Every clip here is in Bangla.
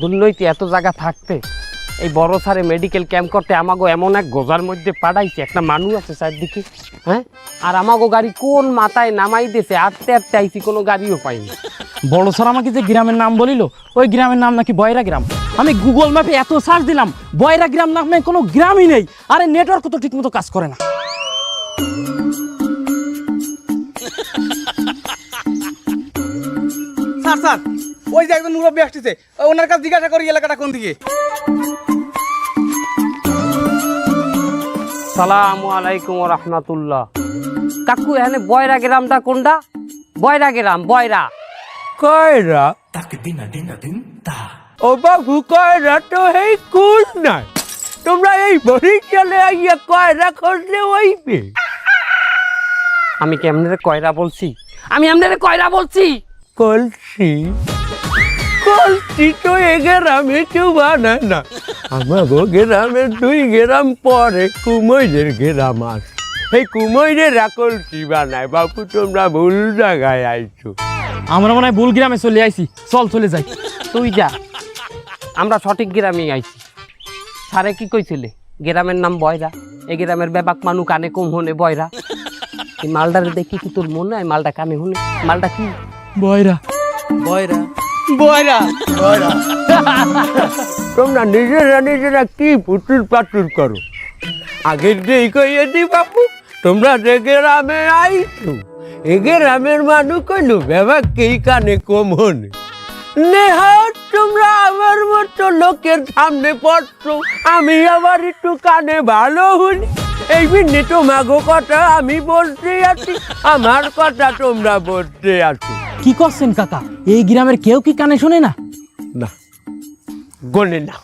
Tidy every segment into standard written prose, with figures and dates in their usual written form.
দুর্নৈতি এত জায়গা থাকতে এই বড় সারে মেডিকেল ক্যাম্প করতে আমাগো এমন এক গোজার মধ্যে পাঠাইছে, একটা মানুষ আছে চারদিকে, হ্যাঁ, আর আমাগো গাড়ি কোন মাথায় নামাই দিয়েছে, আটতে আটতে আইছি, কোনো গাড়িও পাইনি। বড় স্যার আমাকে যে গ্রামের নাম বলিল, ওই গ্রামের নাম নাকি বয়রা গ্রাম। আমি গুগল ম্যাপে এত সার্চ দিলাম, বয়রা গ্রাম নামে কোনো গ্রামই নেই। আরে নেটওয়ার্ক তো ঠিক মতো কাজ করে না। স্যার স্যার, ওই যে একজন মুরব্বী আসতেছে, ওনার কাছে জিজ্ঞাসা করি এলাকাটা কোন দিকে। সালামু আলাইকুম ওয়া রাহমাতুল্লাহ। কাকু এখানে বয়রা গ্রামটা কোনটা? বয়রা গ্রাম, বয়রা কয়রা ও বাবু, কয়রা তো এই কুল নাই। তোমরা এই বরিশালে আইয়া কয়রা খুঁজলে ওইবে। আমি কি আপনারে কয়রা বলছি? আমি আপনারে কয়রা বলছি? কলসি কলসি তো এ গ্রামে কেউ বানায় না। আমার গ্রামের 2 গ্রাম পরে কুমৈরের গ্রাম আছে, এই কুমৈরেরা কলসি বানায়। বাবু তোমরা ভুল জায়গায় আইছো। আমরা মনে হয় ভুল গ্রামে চলে আইছি, চল চলে যাই। তুই যা, আমরা সঠিক গ্রামে আইছি। সারে কি কইছিলে? গ্রামের নাম বয়রা, এই গ্রামের ব্যাপাক মানু কানে কম হনে বয়রা। এই মালটারে দেখি কি তোর মনে হয় মালটা কানে হনে? মালটা কি? বয়রা বয়রা বয়রা বয়রা। তোমরা নিজেরা কি পুতুল পাতুল করো? আগের যেই কইয়ে দি বাপু, তোমরা যে গ্রামে আইছো, এ গ্রামের মানুষ কইলো ব্যাপাক কি কানে কম হনে। নেহাত তোমরা আমার মতো লোকের সামনে পড়ছো, আমি আবার একটু কানে ভালো হলি। এই মিনিট তোমাগো কথা আমি বলতে আছি, আমার কথা তোমরা বলতে আছো। কি করছেন কাকা? এই গ্রামের কেউ কি কানে শোনে না? না, গোনে না,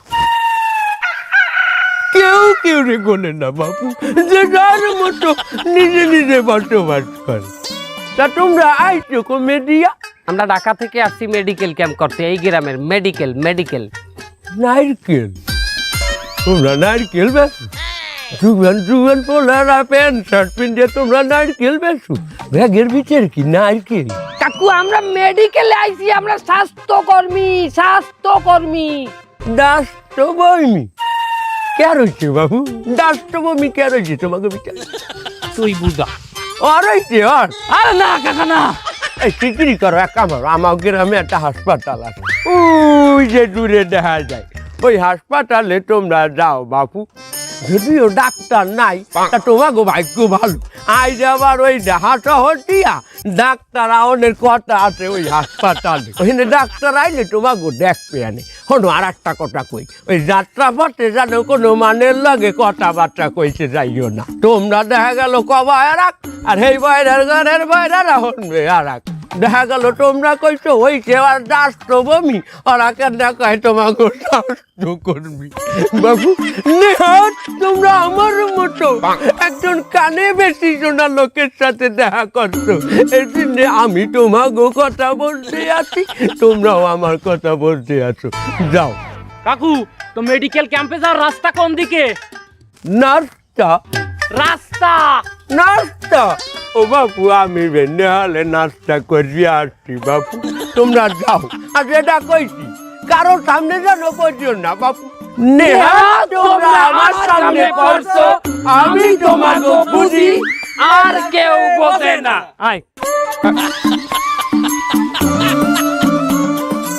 কেউ রে গোনে না বাপু। যে যার মতো নিজে বসবাস করে। তা তোমরা আইছো কমেডিয়া? আমরা ঢাকা থেকে আসছি মেডিকেল ক্যাম্প করতে, এই গ্রামের মেডিকেল। নারকেল, তোমরা নারকেল বেছো? জুয়ান পোলারা প্যান্ট শার্ট পিনতে তোমরা নারকেল বেছো? ব্যাগের ভিতরে কি নারকেল? কাকু আমরা মেডিকেলে আইছি, আমরা স্বাস্থ্যকর্মী। ডাস্টবমি কে রয়েছে বাবু? ডাস্টবমি কে রয়েছে তোমাকে ভিতরে? তুই বুঝা। আর রয়েছে আর? আরে না কাকা না, এই চিকিরি করো, এক কাম করো, আমার গ্রামে একটা হাসপাতাল আছে, ওই যে দূরে দেখা যায়, ওই হাসপাতালে তোমরা যাও বাপু। যদিও ডাক্তার নাই, তা তোমাকে ভাগ্য ভালো। আজ আবার ওই দেহা শহর দিয়া ডাক্তার আওনের কথা আছে ওই হাসপাতালে। ওখানে ডাক্তার আইলে তোমাকে দেখবে আনে। শোনো আর একটা কথা কই, ওই যাত্রা পথে যেন কোনো মানের লাগে কথাবার্তা কইতে যাইও না। তোমরা দেখা গেল কবা এরাক, আর এই বয়রার ঘরের বয়রারা হনবে আর এক। দেখা গেল তোমরা কইছো ওই সেবার রাষ্ট্রভূমি, ওরা কেন কয় তোমাকে রাষ্ট্রকর্মী। বাবু নেহাত তোমরা আমার মতো একজন কানে বেশি শোনা লোকের সাথে দেখা করছো, এই জন্য আমি তোমাকে কথা বলতে আছি, তোমরাও আমার কথা বলতে আছো। যাও। কাকু তো মেডিকেল ক্যাম্পে যাওয়ার রাস্তা কোন দিকে? নাস্তা নাস্তা ও বাপু, আমি নেহালে নাস্তা করি আসছি বাপু, তোমরা যাও। আর যেটা কইছি কারো সামনে যেন কইছো না বাপু। নেহাত তোমরা আমার সামনে পড়ছো, আমি তোমাকে বুঝি আর কেউ বোঝে না। আয়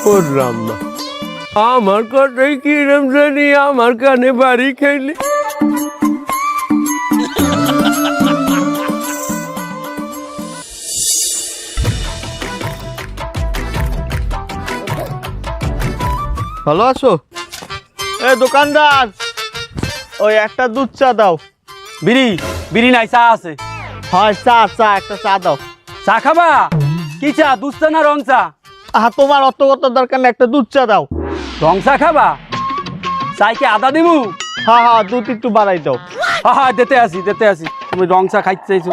করলাম না, আমার কথাই কিরম জানি আমার কানে বাড়ি খাইলে। ভালো আছো? এ দোকানদার, ওই একটা দুধ চা দাও। বিড়ি নাই, চা আছে। হয় চা একটা চা দাও। চা খাবা? কি চা, দুধ চা না রং চা? তোমার অত দরকার না, একটা দুধ চা দাও। রং চা খাবা? চাই কি আদা দিবু? হ্যাঁ দুধ একটু বাড়াই দাও। হ্যাঁ দিতে আসি। তুমি রং চা খাইতে চাইছো?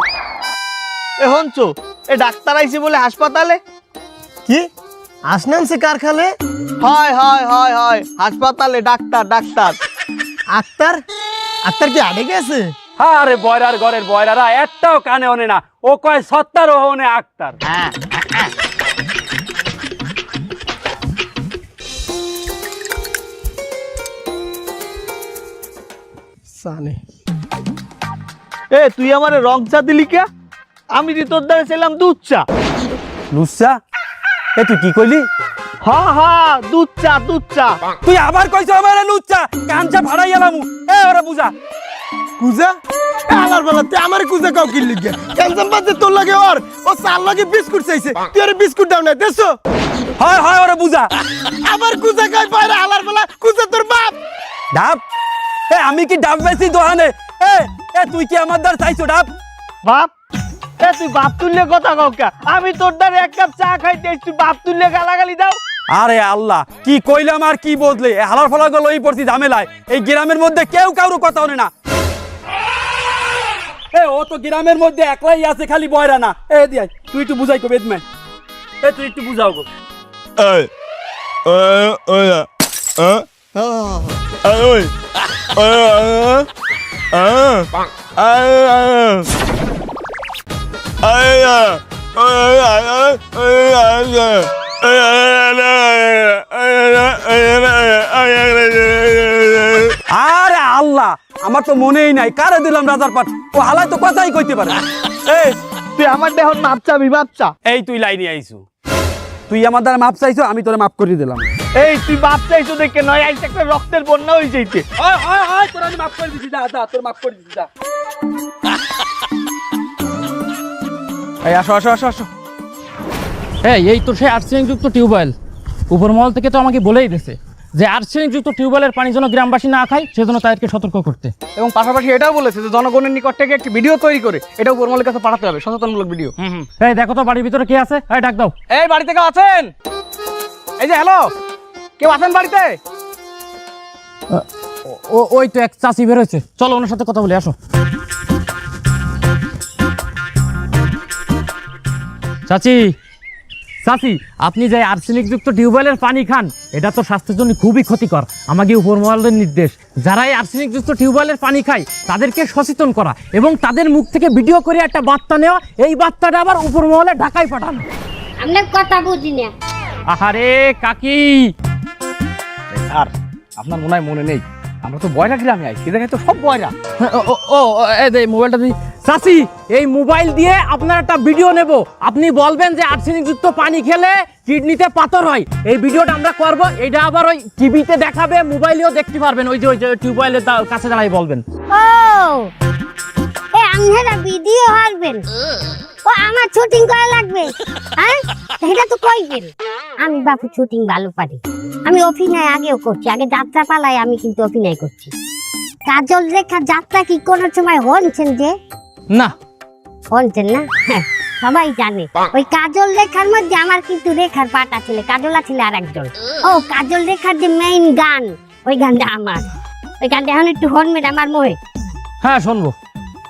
এ হনছো, এ ডাক্তার আইছে বলে হাসপাতালে। কি আসনানছে কারখানে? হয় হাসপাতালে ডাক্তার। আক্তার কি আড়ে গেছে? আরে বয়রার ঘরের বয়রারা একটাও কানে ওনে না, ও কয় সত্তার ও ওনে আক্তার। জানে এ তুই আমারে রং চা দিলি কে? আমি দি তোর দ্বারা ছিলাম দুধ চা। লুচ্চা এ তুই কি কইলি? হ্যাঁ দুধ চা তুই আবার কইছ আমারে লুচ্চা, কানচা ভাড়াই এলামু। এ ওরে বুঝা কুজা আলার বেলা তুই আমার কুজা কাউ কি লিখে ক্যান্সাম বাজে তোর লাগে ওর ও চাল লাগে বিস্কুট চাইছে তুই আরে বিস্কুট দাও না দেছো হয় হয় ওরে বুঝা। আবার কুজা খাই বাইরে আলার বেলা কুজা তোর বাপ ডাব এ আমি কি ডাব বেশি দোহানে? এ এ তুই কি আমার দ্বার চাইছো ডাব? বাপ এ তুই বাপ তুললে কথা কও কে? আমি তোর দ্বারা এক কাপ চা খাইতে তুই বাপ তুললে গালাগালি দাও। আরে আল্লাহ কি কইলাম আর কি বদলে হালার ফালা গেল এই পড়ছি ঝামেলায়। এই গ্রামের মধ্যে কেউ কারো কথা হনে না। এ ও তো গ্রামের মধ্যে একলাই আছে, খালি বয়রা না। এ দিয়াই তুই একটু বুঝাই কো বেদম্যান। এ তুই একটু বুঝাও গো। আরে আল্লাহ আমার তো মনেই নাই কারে দিলাম রাজার পাট। ও হালাই তো কথাই কইতে পারে। এই তুই আমার দেহন মাপ চাবি বাপ চা। এই তুই লাইনে আইছু, তুই আমার দ্বারা মাপ চাইছো, আমি তোরে মাপ করে দিলাম। এই তুই বাপ চাইছো দেখে নয় আইছে একটা রক্তের বন্যা হই যাইতে। ওই ওই ওই তোর আমি মাপ করে দিছি, যা যা তোর মাপ করে দিছি যা। এই আসো আসো আসো আসো। এই তো সেই আর্সেনিক যুক্ত টিউবওয়েল। উপর মহল থেকে তো আমাকে বলেই দিয়েছে যে আর্সেনিক যুক্ত টিউবওয়েলের পানি যেন গ্রামবাসী না খায়, সেজন্য তাদেরকে সতর্ক করতে। এবং পাশাপাশি এটাও বলেছে যে জনগণের নিকট থেকে একটি ভিডিও তৈরি করে এটা উপরমহলের কাছে পাঠাতে হবে, সচেতনমূলক ভিডিও। এই দেখো তো বাড়ির ভিতরে কে আছে, এই ডাক দাও। এই বাড়িতে কেউ আছেন? এই যে হ্যালো, কেউ আছেন বাড়িতে? ওই তো এক চাচি বের হয়েছে, চলো ওনার সাথে কথা বলে আসো। চাচি চাচি আপনি যে আর্সেনিক যুক্ত টিউবওয়েলের পানি খান, এটা তো স্বাস্থ্যের জন্য খুবই ক্ষতিকর। আমাকে উপরমহলের নির্দেশ, যারা এই আর্সেনিক যুক্ত টিউবওয়েলের পানি খায় তাদেরকে সচেতন করা এবং তাদের মুখ থেকে ভিডিও করে একটা বার্তা নেওয়া, এই বার্তাটা আবার উপরমহলে ঢাকায় পাঠানো। আমরা কথা বুঝি না। আহারে কাকি, আর আপনার মনে হয় মনে নেই, আমরা তো বয়রা গ্রামে আইছি, দেখে তো সব বয়রা। এই মোবাইলটা দিই। চাচি এই মোবাইল দিয়ে আপনার একটা ভিডিও নেব, আপনি বলবেন যে আর্সেনিক যুক্ত পানি খেলে কিডনিতে পাথর হয়। এই ভিডিওটা আমরা করব, এটা আবার ওই টিভিতে দেখাবে, মোবাইলেও দেখতে পারবেন। ওই যে টিউবওয়েলের কাছে দাঁড়াই বলবেন। ও এ আপনারা ভিডিও হারবেন, ও আমার শুটিং করা লাগবে। হ্যাঁ এটা তো কইবেন। আমি বাপু শুটিং ভালো পারি, আমি অভিনয় আগেও করছি, আগে যাত্রা পালায় আমি কিন্তু অভিনয় করছি। কাজল রেখা যাত্রা কি কোনো সময় হনছেন যে? না হনছেন না? হ্যাঁ, সবাই জানে ওই কাজল রেখার মধ্যে আমার কিন্তু রেখার পাট আছে, কাজল আছে আর একজন। ও কাজল রেখার যে মেইন গান, ওই গানটা আমার। ওই গানটা এখন একটু হনবেন আমার মোহে। হ্যাঁ শুনবো।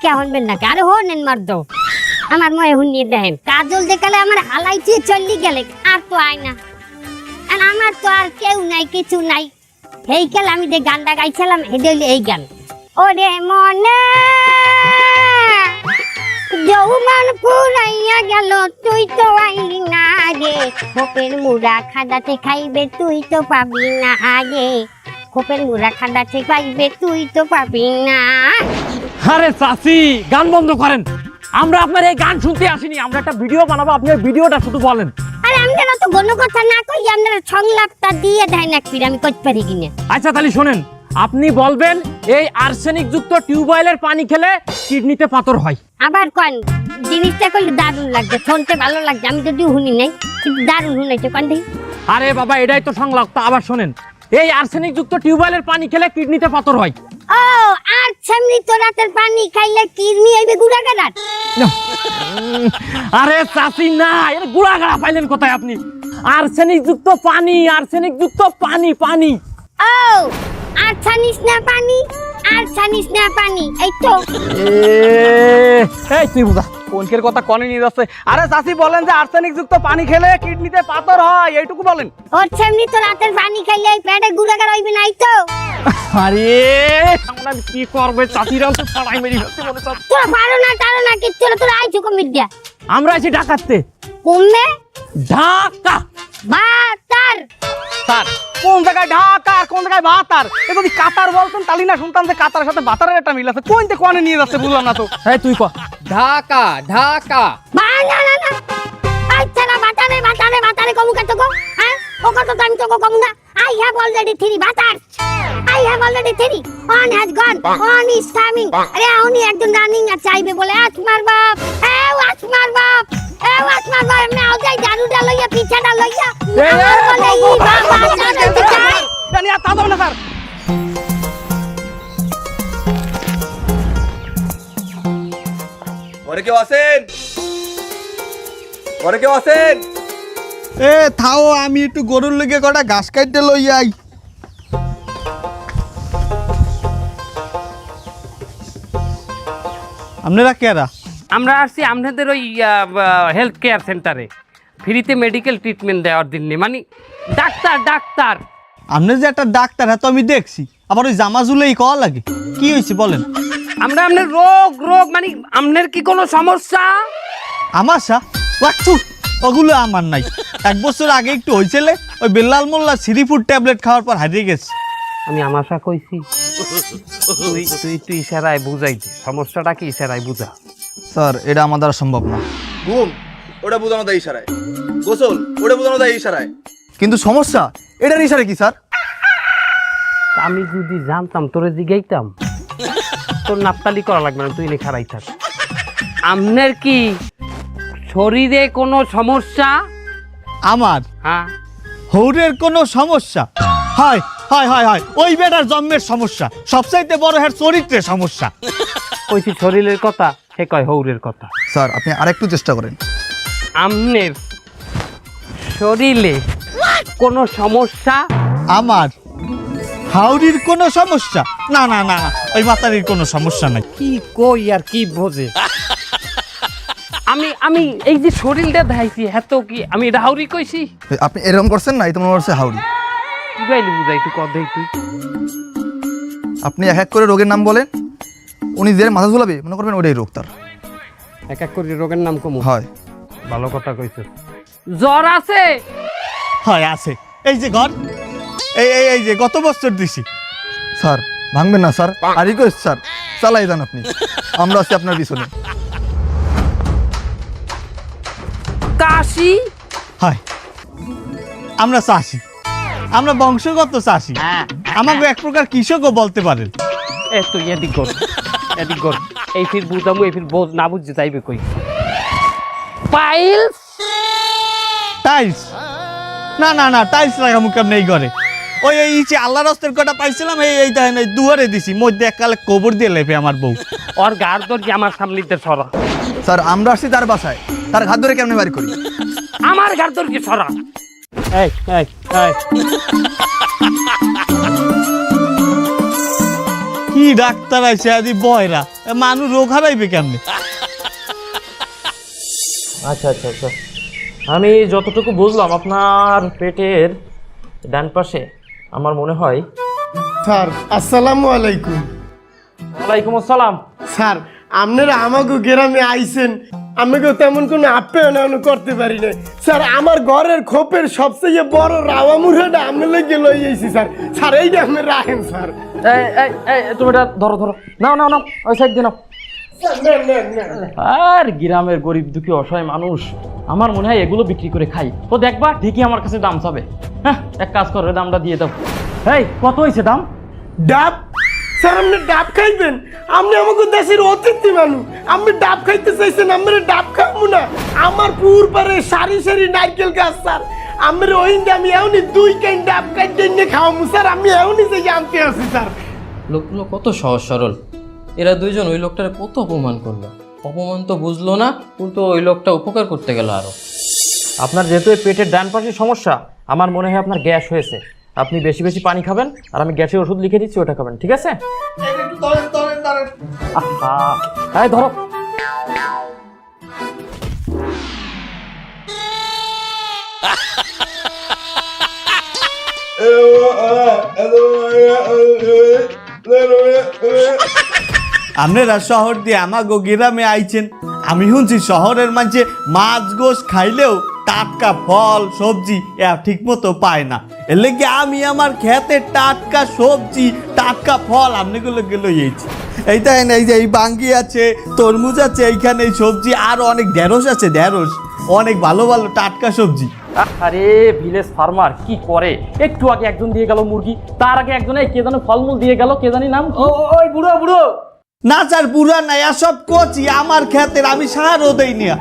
কে হনবেন না? আরে হনেন মার্দ, আমার মোহে হুনিয়ে দেখেন। কাজল দেখালে আমার হালাইতে চল্লি গেলে আর তো আয় না, আর আমার তো আর কেউ নাই, কিছু নাই। এই কাল আমি যে গানটা গাইছিলাম, এটা হইলো এই গান। ওরে মনে যৌবন পুরাইয়া গেল, তুই তো আইলি না রে। খোপের মুড়া খাদাতে খাইবে, তুই তো পাবি না আগে। খোপের মুড়া খাদাতে খাইবে, তুই তো পাবি না। আরে চাচি গান বন্ধ করেন, আমরা আপনার এই গান শুনতে আসিনি, আমরা একটা ভিডিও বানাবো, আপনি ওই ভিডিওটা শুধু বলেন। আরে আপনারা তো কোনো কথা না কই আপনারা সংলাপটা দিয়ে দেয় না, ফির আমি করতে পারি কিনা। আচ্ছা তাহলে শোনেন, আপনি বলবেন এই আর্সেনিক যুক্ত টিউবওয়েলের পানি খেলে কিডনিতে পাথর হয়। আবার কোন জিনিসটা কইলে দারুণ লাগছে, শুনতে ভালো লাগছে, আমি যদিও শুনি নাই কিন্তু দারুণ শুনাইছে। কোন দেখি? আরে বাবা এটাই তো সংলাপ, তা আবার শোনেন, এই আর্সেনিক যুক্ত টিউবওয়েলের পানি খেলে কিডনিতে পাথর হয়। ও আর সামনে তো রাতের পানি খাইলে কিডনি হইবে গুড়াগাড়া। আরে চাচি না, এর গুড়াগাড়া পাইলেন কোথায় আপনি? আর্সেনিক যুক্ত পানি, আর্সেনিক যুক্ত পানি, পানি। ও আর ছানিস না পানি, আর ছানিস না পানি, এই তো। এই তুই বুঝা কোনকের কথা কনে নিয়ে যাচ্ছে? আরে চাচি বলেন যে আর্সেনিক যুক্ত পানি খেলে কিডনিতে পাথর হয়, এইটুকু বলেন। ওর সামনে তো রাতের পানি খাইলে পেটে গুড়াগাড়া হইবে না, এই তো। আরে আমরা কি করবে, চাচিরাও তো ছড়াই মেরি হচ্ছে মনে হচ্ছে। তোরা পারো না টারো না কিচ্ছু না, তোরা আইছো কমিট দিয়া। আমরা আছি ঢাকাতে। কমবে ঢাকা বাতার। স্যার কোন জায়গায় ঢাকা আর কোন জায়গায় ভাতার? এ যদি কাতার বলতেন তাহলে না শুনতাম যে কাতারের সাথে ভাতারের একটা মিল আছে। কোনতে কোনে নিয়ে যাচ্ছে বুঝলাম না তো। এই তুই ক। ঢাকা ঢাকা। না না না না, আচ্ছা না, বাতারে বাতারে বাতারে কমু কত গো? হ্যাঁ ও কত তো আমি তো কমু না। I have already 3 বাতার। I have already 3. One has gone, one is coming. আরে উনি একজন রানিং আর চাইবে বলে আসমার বাপ, আসমার বাপ, আসমার বাপ, আমি আও যাই জারুটা লইয়া পিছাটা লইয়া আমার বলে ই বাবা জানতে চাই। জানি আর তা যাবে না স্যার। ঘরে কেউ আছেন? ঘরে কেউ আছেন? এ থাও, আমি একটু গরুর লেগে কটা ঘাস কাটতে লই আই। আপনারা কেরা? আমরা আসছি আপনাদের ওই হেলথ কেয়ার সেন্টারে ফ্রিতে মেডিকেল ট্রিটমেন্ট দেওয়ার জন্য, মানে ডাক্তার ডাক্তার। আপনি যে একটা ডাক্তার হ্যাঁ তো আমি দেখছি, আবার ওই জামা জুলেই কওয়া লাগে। কি হয়েছে বলেন? আমরা আপনার রোগ রোগ মানে আপনার কি কোনো সমস্যা? আমার সা রাখছু, ওগুলো আমার নাই। 1 বছর আগে একটু হয়েছিল, ওই বেল্লাল মোল্লা সিরিফুড ট্যাবলেট খাওয়ার পর হারিয়ে গেছে। আমি আমাশা কইছি, তুই তুই তুই ইশারায় বুঝাই দে সমস্যাটা কি, ইশারায় বুঝা। স্যার এটা আমার দ্বারা সম্ভব না। ঘুম ওটা বোঝানো দেয় ইশারায়। গোসল ওটা বোঝানো দেয় ইশারায়। কিন্তু সমস্যা এটার ইশারা কি স্যার? আমি যদি জানতাম তোরে জিগাইতাম, তোর নাপতালি করা লাগবে না, তুই নে খারাই থাক। আপনার কি শরীরে কোনো সমস্যা? আমার হ্যাঁ, হৌরের কোনো সমস্যা? হয় হয় হয় হয়, ওই বেটার জন্মের সমস্যা। সবচাইতে বড় হ্যাঁ চরিত্রের সমস্যা। কইছি শরীরের কথা, সে কয় হৌরের কথা। স্যার আপনি আরেকটু চেষ্টা করেন। আপনার শরীরে কোনো সমস্যা? আমার হাউরির কোনো সমস্যা? না না না না, ওই মাতারির কোনো সমস্যা নাই। কি কই আর কি বোঝে? আমি আমি এই যে শরীরটা দেখাইছি, হ্যাঁ তো কি আমি এটা হাউরি কইছি? আপনি এরকম করছেন না, এই তো মনে হচ্ছে হাউরি। কি গাইলি বুঝাই একটু কর দেই তুই। আপনি এক এক করে রোগের নাম বলেন, উনি যে মাথা ঝুলাবে মনে করবেন ওইটাই রোগ তার। এক এক করে রোগের নাম কমু? হয়। ভালো কথা কইছে। জ্বর আছে? হয় আছে। এই যে ঘর, এই এই এই যে গত বছর দিছি। স্যার ভাঙবেন না স্যার, আর রিকোয়েস্ট স্যার, চালাই যান আপনি, আমরা আছি আপনার পিছনে। কাশি? হয়, আমরা চাষি, আমরা বংশগত চাষি। আমাকে এক প্রকার কৃষকও বলতে পারেন। এ তুই এদিক কর, এদিক কর। এই ফির বুঝামু, এই ফির বোঝ না বুঝতে যাইবে কই। পাইলস? টাইলস? না না না, টাইলস লাগামু কেমন এই ঘরে? ওই এই যে আল্লাহ রস্তের কটা পাইছিলাম, এই এই তাই নাই দুয়ারে দিছি, মধ্যে এককালে কবর দিয়ে লেপে আমার বউ। ওর গার দর কি আমার সামলিতে সরা? স্যার আমরা আসছি তার বাসায়, তার হাত ধরে কেমনে বাড়ি করি? আমার গার দর কি সরা? এই এই এই, কি ডাক্তার আছে আদি বয়রা, মানুষ রোগ হারাইবে কেমনে? আচ্ছা আচ্ছা আচ্ছা, আমি যতটুকু বুঝলাম আপনার পেটের ডান পাশে আমার মনে হয়। স্যার আসসালামু আলাইকুম। ওয়ালাইকুম আসসালাম। স্যার আপনারা আমাকে গ্রামে আইছেন, আমাকে তেমন কোনো আপ্যায়ন করতে পারি না। স্যার আমার ঘরের খোপের সবচেয়ে বড় রাওয়া মুড়াটা আমি লেগে লই আইছি স্যার। স্যার এইটা আপনি রাখেন স্যার। এই এই এই তুমি এটা ধরো ধরো, নাও নাও নাও, ওই সাইড দিয়ে নাও। স্যার, নেন, নেন, নেন। আর গ্রামের গরিব দুঃখী অসহায় মানুষ, আমার মনে হয় এগুলো বিক্রি করে খাই তো দেখবা ঠিকই আমার কাছে দাম চাবে। হ্যাঁ এক কাজ করো, দামটা দিয়ে দাও। এই কত হয়েছে দাম? ডাব? স্যার আপনি ডাব খাইবেন? আপনি আমাকে দেশের অতিথি মানুষ, আপনি ডাব খাইতে চাইছেন, আমরা ডাব খাবো না? আমার পুর পারে সারি সারি নারকেল গাছ স্যার, আমরা ওই আমি এমনি 2 কেন ডাব খাইতে নিয়ে খাওয়াবো স্যার। আমি এমনি যে জানতে আছি স্যার। লোকগুলো কত সহজ সরল, এরা দুইজন ওই লোকটারে কত অপমান করলো। অপমান তো বুঝলো না, কিন্তু ওই লোকটা উপকার করতে গেল আরো। আপনার যেহেতু এই পেটের ডান পাশে সমস্যা, আমার মনে হয় আপনার গ্যাস হয়েছে। আপনি বেশি বেশি পানি খাবেন, আর আমি গ্যাসের ওষুধ লিখে দিচ্ছি, ওটা খাবেন, ঠিক আছে? আহা, এই ধরো। আপনারা শহর দিয়ে আমাগো গ্রামে আইছেন, আমি শুনছি শহরের মাঝে মাছ গোস খাইলেও টাটকা ফল সবজি ঠিক মতো পায় না। এর লেগে আমি আমার খেতে টাটকা সবজি টাটকা ফল আপনাগুলো লইয়েছি। এই দেখেন, এই যে এই বাঙ্গি আছে, তরমুজ আছে, এইখানে এই সবজি আরো অনেক ঢেঁড়স আছে, ঢেঁড়স অনেক ভালো ভালো টাটকা সবজি। আরে ভিলেজ ফার্মার কি করে, একটু আগে একজন দিয়ে গেল মুরগি, তার আগে একজনে কে জানো ফলমূল দিয়ে গেল, কে জানি নাম। ওই বুড়ো বুড়ো না স্যার, বুড়া নাই, সব কচি আমার ক্ষেতের, আমি সারও দেই না।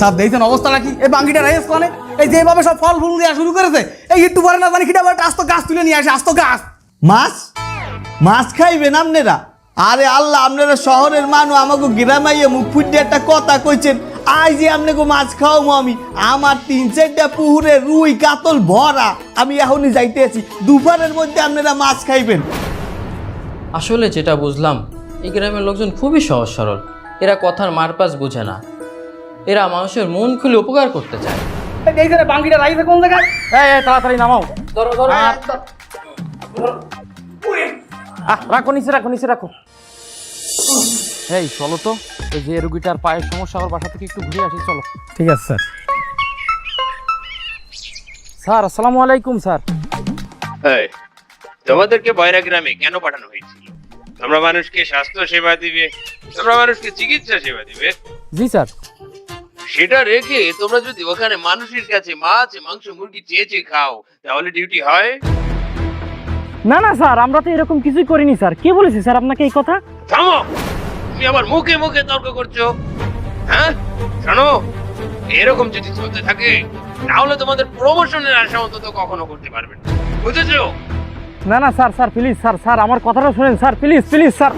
সব দেখছেন অবস্থাটা কি? এই বাঙ্গিটা রাইস কোনে এই যেভাবে সব ফল ফুল দেওয়া শুরু করেছে, এই একটু পরে না জানি কিটা আস্ত গাছ তুলে নিয়ে আসে, আস্ত গাছ। মাছ মাছ খাইবেন আপনারা? আরে আল্লাহ, আপনারা শহরের মানুষ, আমাকে গ্রামাইয়ে মুখ ফুটে একটা কথা কইছেন, আজ যে আপনাকে মাছ খাওয়াবো আমি। আমার 3-4টা পুকুরে রুই কাতল ভরা, আমি এখনই যাইতে আছি, দুপুরের মধ্যে আপনারা মাছ খাইবেন। আসলে যেটা বুঝলাম, এই গ্রামের লোকজন খুবই সহজ সরল। এরা কথার মারপাস বোঝে না, এরা মানুষের মন খুলে উপকার করতে চায়। এইখানে বাঙ্গিটা রাইছে কোন জায়গায়? তাড়াতাড়ি নামাও, ধরো ধরো, রাখো নিচে, রাখো নিচে রাখো। এই চলো তো, ওই যে রুগীটার পায়ের সমস্যা, ওর বাসা থেকে একটু ঘুরে আসি, চলো। ঠিক আছে স্যার। স্যার আসসালামু আলাইকুম। স্যার তোমাদেরকে বয়রা গ্রামে কেন পাঠানো হয়েছিল? তোমরা মানুষকে স্বাস্থ্য সেবা দিবে, তোমরা মানুষকে চিকিৎসা সেবা দিবে। জি স্যার। সেটা রেখে তোমরা যদি ওখানে মানুষের কাছে মাছ মাংস মুরগি চেয়ে চেয়ে খাও, তাহলে ডিউটি হয়? না না স্যার, আমরা তো এরকম কিছুই করিনি স্যার। কে বলেছে স্যার আপনাকে এই কথা? থামো, তুমি আবার মুখে মুখে তর্ক করছো। হ্যাঁ শোনো, এরকম যদি চলতে থাকে তাহলে তোমাদের প্রমোশনের আশা অন্তত কখনো করতে পারবে না, বুঝেছো? না না sir, sir please, sir sir আমার কথাটা শুনেন স্যার, প্লিজ প্লিজ স্যার।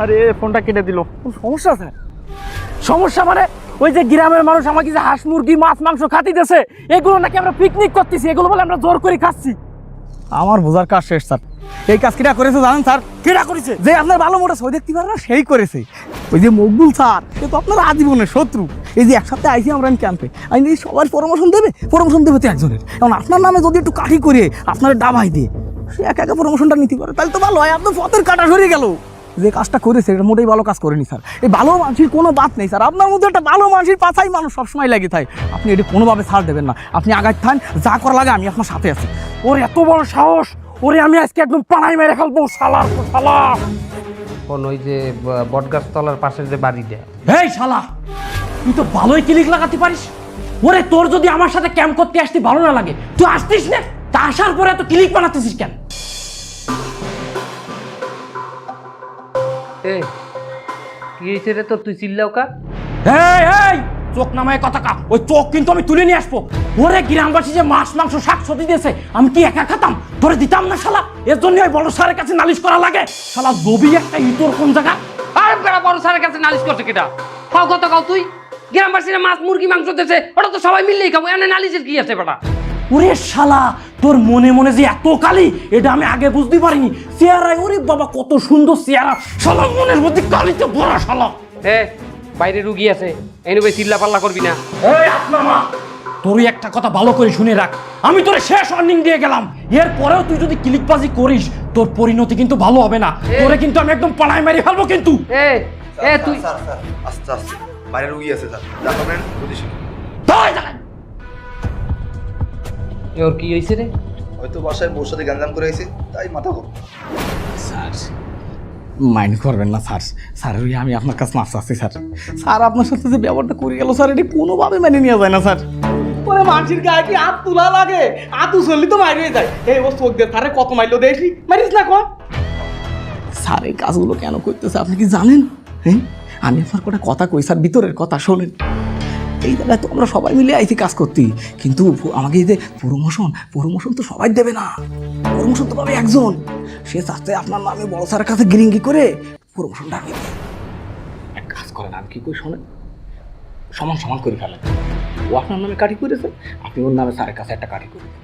আরে ফোনটা কেটে দিল। সমস্যা স্যার? সমস্যা মানে ওই যে গ্রামের মানুষ আমাকে যে হাঁস মুরগি মাছ মাংস খাতি দিতেছে, এগুলো নাকি আমরা পিকনিক করতেছি, এগুলো বলে আমরা জোর করে খাচ্ছি। আমার বোঝার কাজ শেষ স্যার। এই কাজ কিটা করেছে জানেন স্যার? কেডা করেছে? যে আপনার ভালো মোটা সই দেখতে পারে না, সেই করেছে। ওই যে মকবুল স্যার, সে তো আপনার আজীবনের শত্রু। এই যে একসাথে আইসি আমরা ক্যাম্পে, আমি সবার প্রমোশন দেবে তো একজনের। এখন আপনার নামে যদি একটু কাঠি করে আপনার ডাবাই দিয়ে সে একা একা প্রমোশনটা নিতে পারে, তাহলে তো ভালো হয়। আপনার পথের কাটা সরে গেল। যে কাজটা করেছে এটা মোটেই ভালো কাজ করেনি স্যার। এই ভালো মানুষের কোনো বাত নেই স্যার। আপনার মধ্যে একটা ভালো মানুষের পাছাই মানুষ সবসময় লাগে থাকে। আপনি এটা কোনোভাবে ছাড় দেবেন না। আপনি আগায় থান, যা করা লাগে আমি আপনার সাথে আছি। ওর এত বড় সাহস, ওরে আমি আজকে একদম পাড়াই মেরে ফেলবো, শালার শালা। কোন ওই যে বটগাছ তলার পাশের যে বাড়িটা? এই শালা, তুই তো ভালোই ক্লিক লাগাতে পারিস। ওরে তোর যদি আমার সাথে ক্যাম্প করতে আসতে ভালো না লাগে, তুই আসতিস না। তা আসার পরে এত ক্লিক বানাতেছিস কেন? এই কি হয়েছে রে তোর? তুই চিল্লাও কা? এই এই চোখ নামায় কথা কা, ওই চোখ কিন্তু আমি তুলে নিয়ে আসবো। ওরে গ্রামবাসী যে মাছ মাংস শাক সবজি দিয়েছে, আমি কি একা খেতাম? তোরে দিতাম না শালা। এর জন্য ওই বড় স্যারের কাছে নালিশ করা লাগে। শালা জবি একটা ইতর কোন জায়গা? আরে বেড়া, বড় স্যারের কাছে নালিশ করছে কেটা? খাও কত খাও তুই? গ্রামবাসীরা মাছ মুরগি মাংস দিয়েছে, ওটা তো সবাই মিললেই খাবো, এনে নালিশের কি আছে বেটা? ওরে শালা, তোর মনে মনে যে এত কালি, এটা আমি আগে বুঝতে পারিনি। চেহারায় ওরে বাবা কত সুন্দর চেহারা, শালা মনের মধ্যে কালিতে ভরা শালা। এ বাইরে রুগী আছে, এনে ভাই চিল্লা পাল্লা করবি না। এই আপনা মা, তোরই একটা কথা ভালো করে শুনে রাখ, আমি তোরে শেষ ওয়ার্নিং দিয়ে গেলাম। এর পরেও তুই যদি ক্লিকবাজি করিস, তোর পরিণতি কিন্তু ভালো হবে না। তোরে কিন্তু আমি একদম পাড়ায় মেরে ফেলবো কিন্তু। এ এ তুই স্যার স্যার আস্তে আস্তে, বাইরে রুগী আছে স্যার, জানাবেন বুঝিস। দাঁড়ায় দাঁড়ায়। ওর কি হয়েছে রে? হয়তো বাসায় বউর সাথে গ্যাঞ্জাম করে আইছে, তাই মাথা গরম। স্যার মাইন্ড করবেন না স্যার। স্যার ওই আমি আপনার কাছে মাফ চাচ্ছি স্যার। স্যার আপনার সাথে যে ব্যবহারটা করে গেল স্যার, এটা কোনোভাবে মেনে নেওয়া যায় না স্যার। ওরে মানুষের গায়ে কি হাত তোলা লাগে? হাতু চললি তো মারিয়ে যায়। এই ও চোখ দিয়ে স্যারে কত মাইলো দেখি, মারিস না কর। স্যার এই কাজগুলো কেন করতেছে আপনি কি জানেন? হ্যাঁ, আমি আপনার কটা কথা কই স্যার, ভিতরের কথা শোনেন। এই জায়গায় তো আমরা সবাই মিলে আইছি কাজ করতে, কিন্তু আমাকে এই যে প্রমোশন তো সবাই দেবে না। প্রমোশন তো পাবে একজন। সে চাচ্ছে আপনার নামে বড় স্যারের কাছে গিরিঙ্গি করে প্রমোশনটা আমি দিই। এক কাজ করেন, আমি কি করি শোনেন, সমান সমান করে ফেলেন। ও আপনার নামে কাঠি করেছে, আপনি ওর নামে স্যারের কাছে একটা কাঠি করে দেন।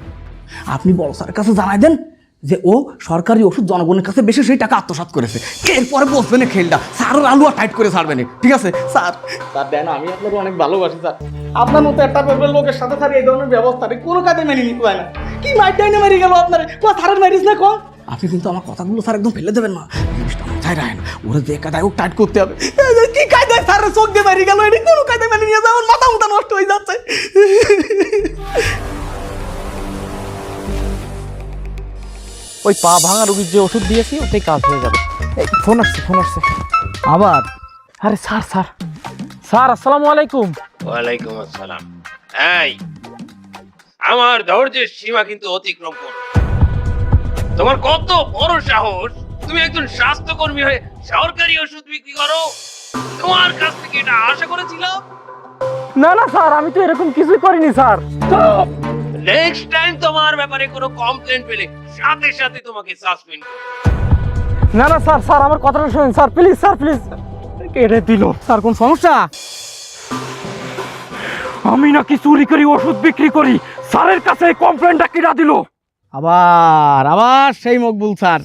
আপনি বড় স্যারের কাছে জানাই দেন যে ও সরকারি ওষুধ জনগণের কাছে বেশি সেই টাকা আত্মসাৎ করেছে। এরপরে বসবেন খেলটা, স্যারের আলু আর টাইট করে ছাড়বেন। ঠিক আছে স্যার? স্যার দেন, আমি আপনাকে অনেক ভালোবাসি স্যার। আপনার মতো একটা লোকের সাথে স্যার এই ধরনের ব্যবস্থা কোনো কাজে মেনে নিতে পারে না। কি মাইটাইনে মেরে গেল আপনার, স্যারের ম্যারিজ না কম। আপনি কিন্তু আমার কথাগুলো স্যার একদম ফেলে দেবেন না, জিনিসটা মাথায় রাখেন। ওরা যে কাদায় ও টাইট করতে হবে। কি কায়দায় স্যারের চোখ দিয়ে মেরে গেল, এটি কোনো কায়দায় মেনে নিয়ে যাওয়ার মাথা নষ্ট হয়ে যাচ্ছে। ওই পা ভাঙা রোগীর যে ওষুধ দিয়েছি ওতেই কাজ হয়ে যাবে। এই ফোন আসছে আবার আরে স্যার আসসালামু আলাইকুম। ওয়ালাইকুম আসসালাম। এই আমার ধৈর্যের সীমা কিন্তু অতিক্রম করো। তোমার কত বড় সাহস, তুমি একজন স্বাস্থ্যকর্মী হয়ে সরকারি ওষুধ বিক্রি করো? তোমার কাছ থেকে এটা আশা করেছিলাম। না স্যার, আমি তো এরকম কিছুই করিনি স্যার। নেক্সট টাইম তোমার ব্যাপারে কোনো কমপ্লেইন পেলে সাথে সাথে তোমাকে সাসপেন্ড। না স্যার আমার কথাটা শুনুন স্যার, প্লিজ স্যার প্লিজ। কেটে দিল স্যার, কোন সমস্যা? আমি নাকি চুরি করি ওষুধ বিক্রি করি, স্যারের কাছে এই কমপ্লেনটা কিনা দিল? আবার সেই মকবুল স্যার।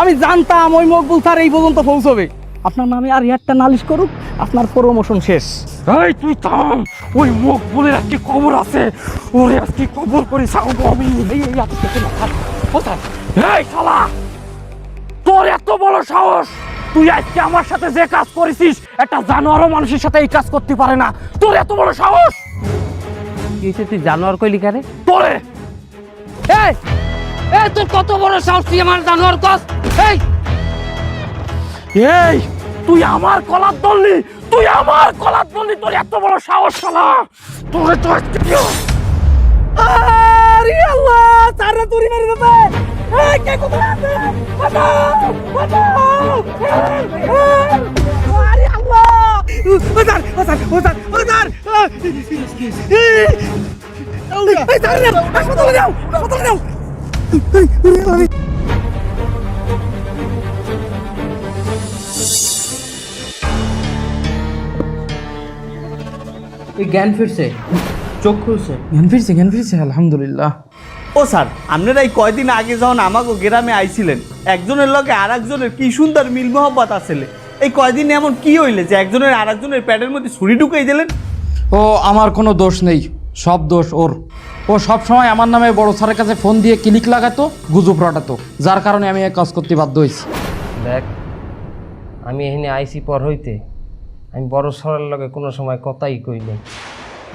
আমি জানতাম ওই মকবুল স্যার এই পর্যন্ত পৌঁছবে। আপনার নামে আর একটা নালিশ করুক, আপনার প্রমোশন শেষ। এই তুই থাম, ওই মুখ বলে আজকে খবর আছে, ওরে আজকে খবর করে ছাড়বো আমি। এই শালা, তোর এত বড় সাহস, তুই আজকে আমার সাথে যে কাজ করেছিস একটা জানোয়ারও মানুষের সাথে এই কাজ করতে পারে না। তোর এত বড় সাহস! কি হয়েছে, তুই জানোয়ার কইলি কারে? তোরে এই এই তোর কত বড় সাহস, তুই আমার জানোয়ার কস? এই তুই আমার কলার ধরলি, তোর এত বড় সাহস শালা! তোরে তো আজকে আরে আল্লাহ, স্যাররা তুরি মেরে দেবে। এই কে কোথায় আছে? বাঁচাও! আরে আল্লাহ! স্যার! হাসপাতালে যাও! ওই জ্ঞান ফিরছে, চোখ খুলছে। জ্ঞান ফিরছে আলহামদুলিল্লাহ। ও স্যার, আপনারা এই কয়দিন আগে যখন আমাকে গ্রামে আইছিলেন, একজনের লগে আর একজনের কি সুন্দর মিল মোহব্বত আসলে, এই কয়দিন এমন কি হইলে যে একজনের আর একজনের পেটের মধ্যে ছুরি ঢুকাই দিলেন? ও আমার কোনো দোষ নেই, সব দোষ ওর। ও সব সময় আমার নামে বড় স্যারের কাছে ফোন দিয়ে ক্লিক লাগাতো, গুজব রটাতো, যার কারণে আমি এই কাজ করতে বাধ্য হয়েছি। দেখ, আমি এখানে আইসি পর হইতে আমি বড় সরের লগে কোনো সময় কথাই কই নাই।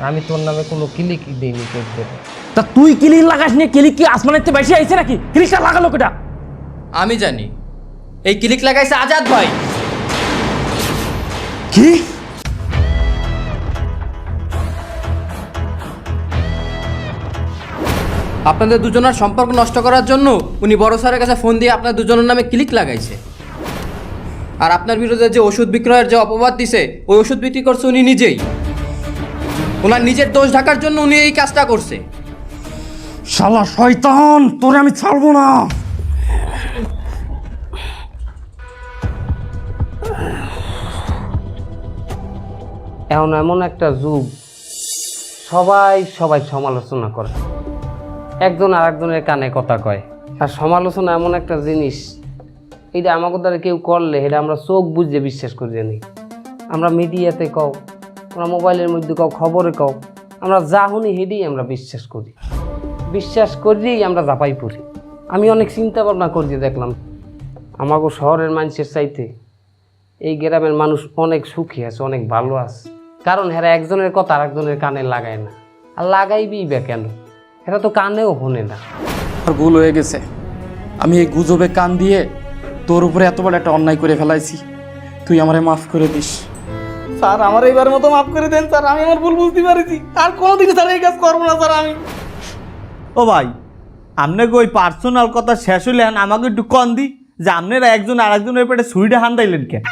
আমি তোর নামে কোনো ক্লিকই দিইনি তোর দেবে। তা তুই ক্লিক লাগাস নিয়ে, ক্লিক কি আসমানের চেয়ে বেশি আইছে নাকি? ক্লিকটা লাগালো কেটা? আমি জানি, এই ক্লিক লাগাইছে আজাদ ভাই। কি? আপনাদের দুজনের সম্পর্ক নষ্ট করার জন্য উনি বড় স্যারের কাছে ফোন দিয়ে আপনার দুজনের নামে ক্লিক লাগাইছে। আর আপনার বিরুদ্ধে যে ওষুধ বিক্রয়ের যে অপবাদ দিছে, ওই ওষুধ বিক্রি করছে উনি নিজেই। ওনার নিজের দোষ ঢাকার জন্য উনি এই কাজটা করছে। শালা শয়তান, তোরে আমি ছাড়বো না। এখন এমন একটা যুগ, সবাই সমালোচনা করে, একজন আর একজনের কানে কথা কয়। আর সমালোচনা এমন একটা জিনিস, এটা আমাকে দ্বারা কেউ করলে এটা আমরা চোখ বুঝে বিশ্বাস করি জানি। আমরা মিডিয়াতে কও, আমরা মোবাইলের মধ্যে কও, খবরে কও, আমরা যা শুনি হেডেই আমরা বিশ্বাস করিয়েই আমরা জাপাই পড়ি। আমি অনেক চিন্তা ভাবনা করিয়ে দেখলাম, আমাকে শহরের মানুষের চাইতে এই গ্রামের মানুষ অনেক সুখী আছে, অনেক ভালো আছে। কারণ এরা একজনের কথা আর একজনের কানে লাগায় না, আর লাগাইবেই বা কেন? এরা তো কানেও শোনে না। আর ভুল হয়ে গেছে, আমি এই গুজবে কান দিয়ে তোর উপরে এত বড় একটা অন্যায় করে ফেলাইছি, তুই আমারে মাফ করে দিস। স্যার, আমার এইবার মতো মাফ করে দেন স্যার, আমি আমার ভুল বুঝতে পারছি। আর কোনোদিন স্যার এই কাজ করবো না স্যার আমি। ও ভাই, আপনাকে ওই পার্সোনাল কথা শেষ হইলে আমাকে একটু কন দি যে আপনারা একজন আর একজনের পেটে ছুরিটা হান্দাইলেন কেন?